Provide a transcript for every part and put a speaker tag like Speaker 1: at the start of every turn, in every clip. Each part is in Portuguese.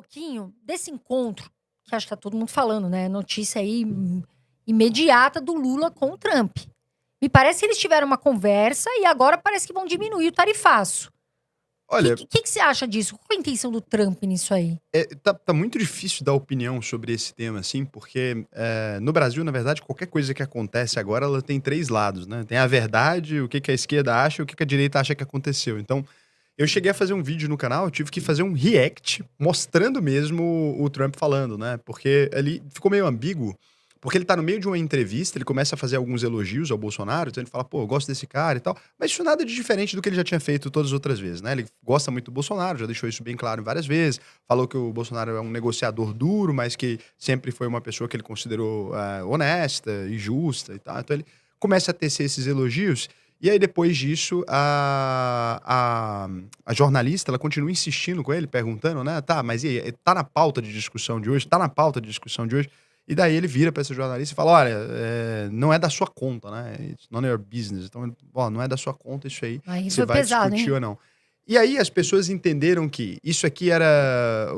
Speaker 1: pouquinho desse encontro, que acho que tá todo mundo falando, né? Notícia aí imediata do Lula com o Trump. Me parece que eles tiveram uma conversa e agora parece que vão diminuir o tarifaço. O
Speaker 2: Olha,
Speaker 1: que você acha disso? Qual é a intenção do Trump nisso aí?
Speaker 2: tá muito difícil dar opinião sobre esse tema, assim, porque no Brasil, na verdade, qualquer coisa que acontece agora, ela tem três lados, né? Tem a verdade, o que a esquerda acha e o que a direita acha que aconteceu. Então, eu cheguei a fazer um vídeo no canal, eu tive que fazer um react mostrando mesmo o Trump falando, né? Porque ali ficou meio ambíguo, porque ele tá no meio de uma entrevista, ele começa a fazer alguns elogios ao Bolsonaro, então ele fala, pô, eu gosto desse cara e tal, mas isso nada de diferente do que ele já tinha feito todas as outras vezes, né? Ele gosta muito do Bolsonaro, já deixou isso bem claro várias vezes, falou que o Bolsonaro é um negociador duro, mas que sempre foi uma pessoa que ele considerou honesta e justa e tal. Então ele começa a tecer esses elogios. E aí, depois disso, a jornalista, ela continua insistindo com ele, perguntando, né? Tá, mas e aí, tá na pauta de discussão de hoje? Tá na pauta de discussão de hoje? E daí ele vira pra essa jornalista e fala, olha, não é da sua conta, né? It's none of your business. Então, ó, não é da sua conta isso aí,
Speaker 1: Aí
Speaker 2: você
Speaker 1: foi
Speaker 2: vai
Speaker 1: pesado,
Speaker 2: discutir
Speaker 1: hein?
Speaker 2: ou não. E aí as pessoas entenderam que isso aqui era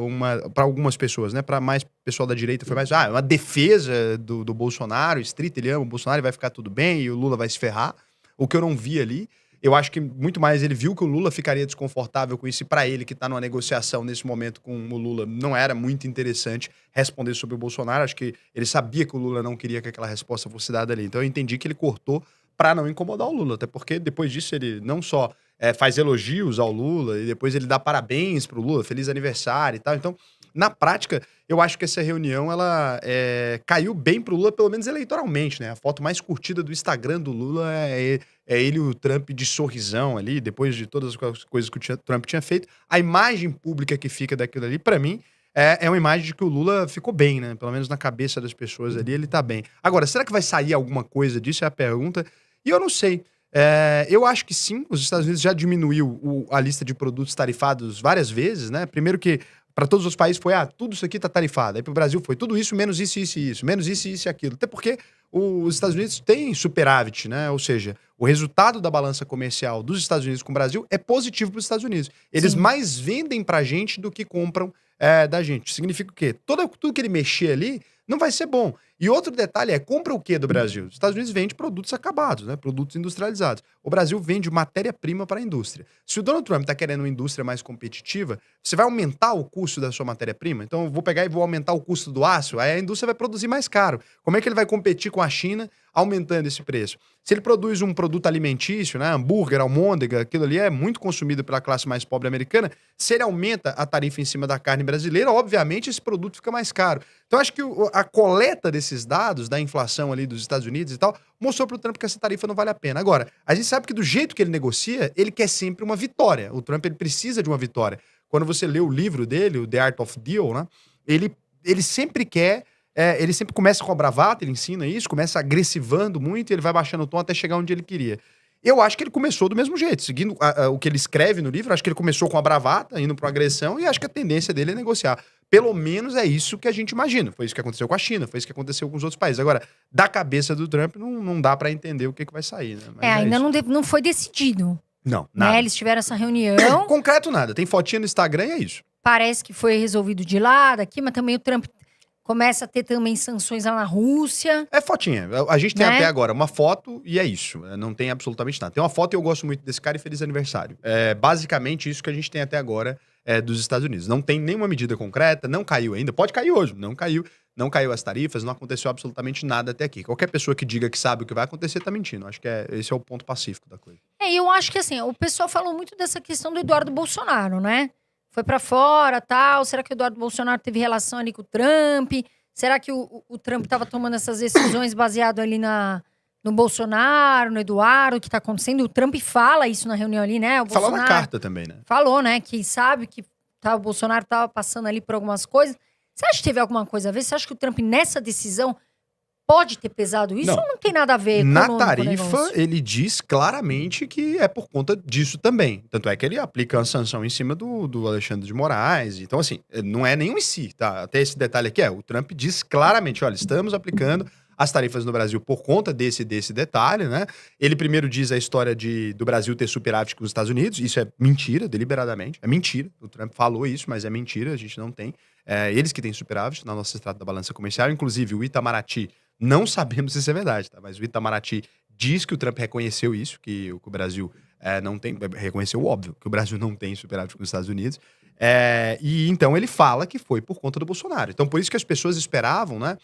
Speaker 2: para algumas pessoas, né? Pra mais pessoal da direita foi mais, uma defesa do Bolsonaro, estrita, ele ama o Bolsonaro e vai ficar tudo bem e o Lula vai se ferrar. O que eu não vi ali, eu acho que muito mais ele viu que o Lula ficaria desconfortável com isso e pra ele que tá numa negociação nesse momento com o Lula não era muito interessante responder sobre o Bolsonaro. Acho que ele sabia que o Lula não queria que aquela resposta fosse dada ali. Então eu entendi que ele cortou pra não incomodar o Lula, até porque depois disso ele não só faz elogios ao Lula e depois ele dá parabéns pro Lula, feliz aniversário e tal. Então, na prática, eu acho que essa reunião ela caiu bem pro Lula, pelo menos eleitoralmente, né? A foto mais curtida do Instagram do Lula é ele e o Trump de sorrisão ali, depois de todas as coisas que o Trump tinha feito. A imagem pública que fica daquilo ali, pra mim, é uma imagem de que o Lula ficou bem, né? Pelo menos na cabeça das pessoas ali, ele tá bem. Agora, será que vai sair alguma coisa disso? É a pergunta. E eu não sei. Eu acho que sim, os Estados Unidos já diminuiu a lista de produtos tarifados várias vezes, né? Primeiro que para todos os países foi, tudo isso aqui tá tarifado. Aí pro Brasil foi tudo isso, menos isso, isso e isso. Menos isso, isso e aquilo. Até porque os Estados Unidos têm superávit, né? Ou seja, o resultado da balança comercial dos Estados Unidos com o Brasil é positivo para os Estados Unidos. Eles
Speaker 1: Sim.
Speaker 2: mais vendem pra gente do que compram da gente. Significa o quê? Tudo que ele mexer ali não vai ser bom. E outro detalhe compra o quê do Brasil? Os Estados Unidos vende produtos acabados, né? Produtos industrializados. O Brasil vende matéria-prima para a indústria. Se o Donald Trump está querendo uma indústria mais competitiva, você vai aumentar o custo da sua matéria-prima? Então, eu vou pegar e vou aumentar o custo do aço, aí a indústria vai produzir mais caro. Como é que ele vai competir com a China aumentando esse preço? Se ele produz um produto alimentício, né? Hambúrguer, almôndega, aquilo ali é muito consumido pela classe mais pobre americana. Se ele aumenta a tarifa em cima da carne brasileira, obviamente esse produto fica mais caro. Então, acho que a coleta desses dados, da inflação ali dos Estados Unidos e tal, mostrou pro Trump que essa tarifa não vale a pena. Agora, a gente sabe que do jeito que ele negocia, ele quer sempre uma vitória. O Trump, ele precisa de uma vitória. Quando você lê o livro dele, o The Art of Deal, né? Ele sempre quer... ele sempre começa com a bravata, ele ensina isso, começa agressivando muito e ele vai baixando o tom até chegar onde ele queria. Eu acho que ele começou do mesmo jeito, seguindo o que ele escreve no livro. Acho que ele começou com a bravata, indo pra agressão, e acho que a tendência dele é negociar. Pelo menos é isso que a gente imagina. Foi isso que aconteceu com a China, foi isso que aconteceu com os outros países. Agora, da cabeça do Trump, não dá pra entender o que vai sair, né? Mas
Speaker 1: ainda
Speaker 2: isso.
Speaker 1: não foi decidido.
Speaker 2: Não,
Speaker 1: Né?
Speaker 2: nada.
Speaker 1: Eles tiveram essa reunião.
Speaker 2: Concreto nada. Tem fotinha no Instagram e é isso.
Speaker 1: Parece que foi resolvido de lá, daqui, mas também o Trump começa a ter também sanções lá na Rússia.
Speaker 2: É fotinha. A gente tem
Speaker 1: Né?
Speaker 2: até agora uma foto e é isso. Não tem absolutamente nada. Tem uma foto e eu gosto muito desse cara e feliz aniversário. É basicamente isso que a gente tem até agora dos Estados Unidos. Não tem nenhuma medida concreta, não caiu ainda. Pode cair hoje, não caiu. Não caiu as tarifas, não aconteceu absolutamente nada até aqui. Qualquer pessoa que diga que sabe o que vai acontecer tá mentindo. Acho que esse é o ponto pacífico da coisa.
Speaker 1: Eu acho que assim, o pessoal falou muito dessa questão do Eduardo Bolsonaro, né? Foi pra fora, tal. Será que o Eduardo Bolsonaro teve relação ali com o Trump? Será que o Trump tava tomando essas decisões baseado ali no Bolsonaro, no Eduardo, o que tá acontecendo? O Trump fala isso na reunião ali, né? O
Speaker 2: Falou
Speaker 1: Bolsonaro
Speaker 2: na carta também, né?
Speaker 1: falou, né? Que sabe que o Bolsonaro tava passando ali por algumas coisas. Você acha que teve alguma coisa a ver? Você acha que o Trump, nessa decisão, pode ter pesado isso ou não tem nada a ver
Speaker 2: Na
Speaker 1: econômico o
Speaker 2: tarifa,
Speaker 1: negócio?
Speaker 2: ele diz claramente que é por conta disso também. Tanto é que ele aplica uma sanção em cima do Alexandre de Moraes. Então, assim, não é nenhum em si, tá? Até esse detalhe aqui o Trump diz claramente, olha, estamos aplicando as tarifas no Brasil por conta desse detalhe, né? Ele primeiro diz a história do Brasil ter superávit com os Estados Unidos. Isso é mentira, deliberadamente. É mentira. O Trump falou isso, mas é mentira, a gente não tem. Eles que têm superávit na nossa extrato da balança comercial. Inclusive, o Itamaraty, não sabemos se isso é verdade, tá? Mas o Itamaraty diz que o Trump reconheceu isso, que o Brasil não tem... Reconheceu, óbvio, que o Brasil não tem superávit com os Estados Unidos. E então ele fala que foi por conta do Bolsonaro. Então, por isso que as pessoas esperavam, né?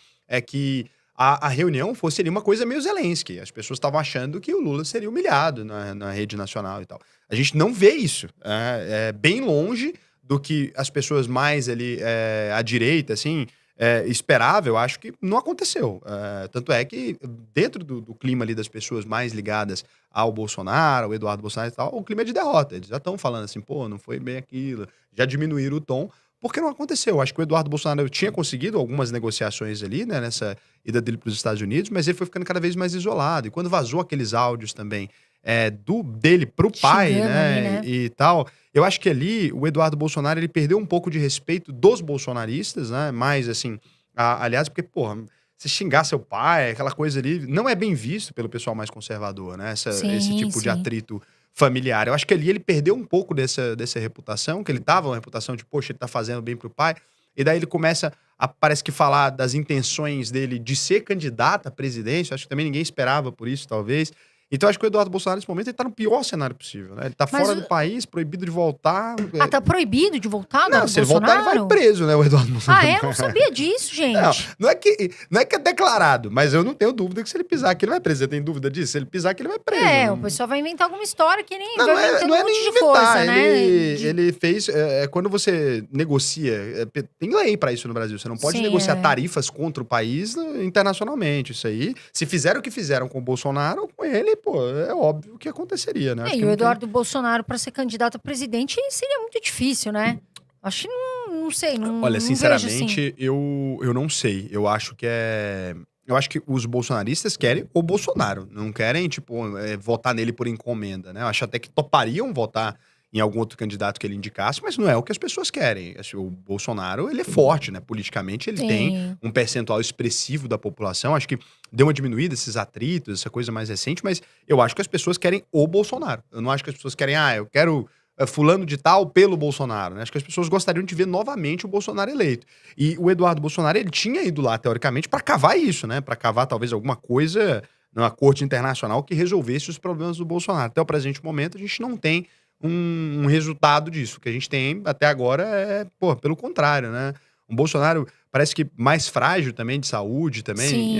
Speaker 2: Que a reunião fosse ali uma coisa meio Zelensky. As pessoas estavam achando que o Lula seria humilhado na rede nacional e tal. A gente não vê isso. Bem longe do que as pessoas mais ali à direita, assim, esperava, eu acho que não aconteceu. Tanto é que dentro do clima ali das pessoas mais ligadas ao Bolsonaro, ao Eduardo Bolsonaro e tal, o clima é de derrota. Eles já estão falando assim, pô, não foi bem aquilo. Já diminuíram o tom. Porque não aconteceu. Acho que o Eduardo Bolsonaro tinha conseguido algumas negociações ali, né, nessa ida dele para os Estados Unidos, mas ele foi ficando cada vez mais isolado. E quando vazou aqueles áudios também dele pro pai,
Speaker 1: Xingando
Speaker 2: né,
Speaker 1: ali, né?
Speaker 2: e tal, eu acho que ali o Eduardo Bolsonaro ele perdeu um pouco de respeito dos bolsonaristas, né, mais assim, aliás, porque, porra, se xingar seu pai, aquela coisa ali, não é bem visto pelo pessoal mais conservador, né, esse
Speaker 1: Sim,
Speaker 2: tipo de
Speaker 1: sim.
Speaker 2: atrito familiar. Eu acho que ali ele perdeu um pouco dessa reputação, que ele tava uma reputação de, poxa, ele tá fazendo bem pro pai, e daí ele começa a, parece que falar das intenções dele de ser candidato à presidência, acho que também ninguém esperava por isso, talvez. Então acho que o Eduardo Bolsonaro, nesse momento, ele tá no pior cenário possível, né? Ele tá
Speaker 1: Mas
Speaker 2: fora do país, proibido de voltar.
Speaker 1: tá proibido de voltar,
Speaker 2: Não,
Speaker 1: do
Speaker 2: se ele voltar, ele vai
Speaker 1: Bolsonaro?
Speaker 2: preso, né, o Eduardo Bolsonaro.
Speaker 1: Não sabia disso,
Speaker 2: Não,
Speaker 1: gente.
Speaker 2: não é que é declarado, mas eu não tenho dúvida que se ele pisar aqui, ele vai preso. Você tem dúvida disso? Se ele pisar aqui, ele vai preso.
Speaker 1: O pessoal vai inventar alguma história que nem
Speaker 2: Não,
Speaker 1: vai
Speaker 2: não é,
Speaker 1: inventando
Speaker 2: não é
Speaker 1: um monte
Speaker 2: nem
Speaker 1: de
Speaker 2: inventar.
Speaker 1: coisa, né?
Speaker 2: Ele fez. Quando você negocia. Tem lei pra isso no Brasil. Você não pode
Speaker 1: Sim,
Speaker 2: negociar tarifas contra o país internacionalmente. Isso aí. Se fizeram o que fizeram com o Bolsonaro, com ele, pô, é óbvio que aconteceria, né? Acho
Speaker 1: E
Speaker 2: que
Speaker 1: o
Speaker 2: não tem-
Speaker 1: Eduardo Bolsonaro, para ser candidato a presidente, seria muito difícil, né? Acho que não sei, não,
Speaker 2: Olha,
Speaker 1: não vejo assim.
Speaker 2: sinceramente, eu não sei. Eu acho que é. Eu acho que os bolsonaristas querem o Bolsonaro. Não querem, tipo, votar nele por encomenda, né? Eu acho até que topariam votar em algum outro candidato que ele indicasse, mas não é o que as pessoas querem. Assim, o Bolsonaro, ele é forte, né? Politicamente, ele tem
Speaker 1: Sim.
Speaker 2: um percentual expressivo da população. Acho que deu uma diminuída esses atritos, essa coisa mais recente, mas eu acho que as pessoas querem o Bolsonaro. Eu não acho que as pessoas querem, eu quero fulano de tal pelo Bolsonaro, né? Acho que as pessoas gostariam de ver novamente o Bolsonaro eleito. E o Eduardo Bolsonaro, ele tinha ido lá, teoricamente, para cavar isso, né? Para cavar talvez alguma coisa na corte internacional que resolvesse os problemas do Bolsonaro. Até o presente momento, a gente não tem um resultado disso. O que a gente tem até agora pelo contrário, né? Um Bolsonaro parece que mais frágil também de saúde também.
Speaker 1: Sim.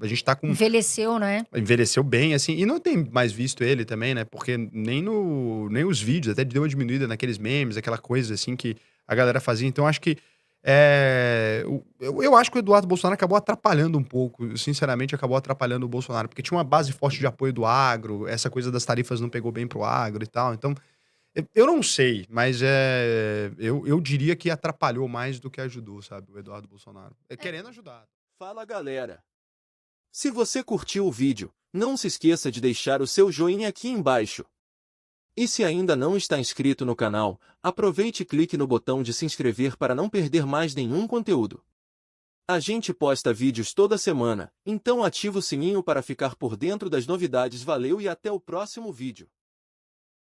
Speaker 2: A gente tá com
Speaker 1: Envelheceu, né?
Speaker 2: envelheceu bem, assim, e não tem mais visto ele também, né? Porque nem os vídeos, até deu uma diminuída naqueles memes, aquela coisa assim que a galera fazia. Então, acho que eu acho que o Eduardo Bolsonaro acabou atrapalhando um pouco, sinceramente, acabou atrapalhando o Bolsonaro, porque tinha uma base forte de apoio do agro, essa coisa das tarifas não pegou bem pro agro e tal. Então, eu não sei, mas eu diria que atrapalhou mais do que ajudou, sabe, o Eduardo Bolsonaro. Querendo ajudar.
Speaker 3: Fala galera! Se você curtiu o vídeo, não se esqueça de deixar o seu joinha aqui embaixo. E se ainda não está inscrito no canal, aproveite e clique no botão de se inscrever para não perder mais nenhum conteúdo. A gente posta vídeos toda semana, então ativa o sininho para ficar por dentro das novidades. Valeu e até o próximo vídeo.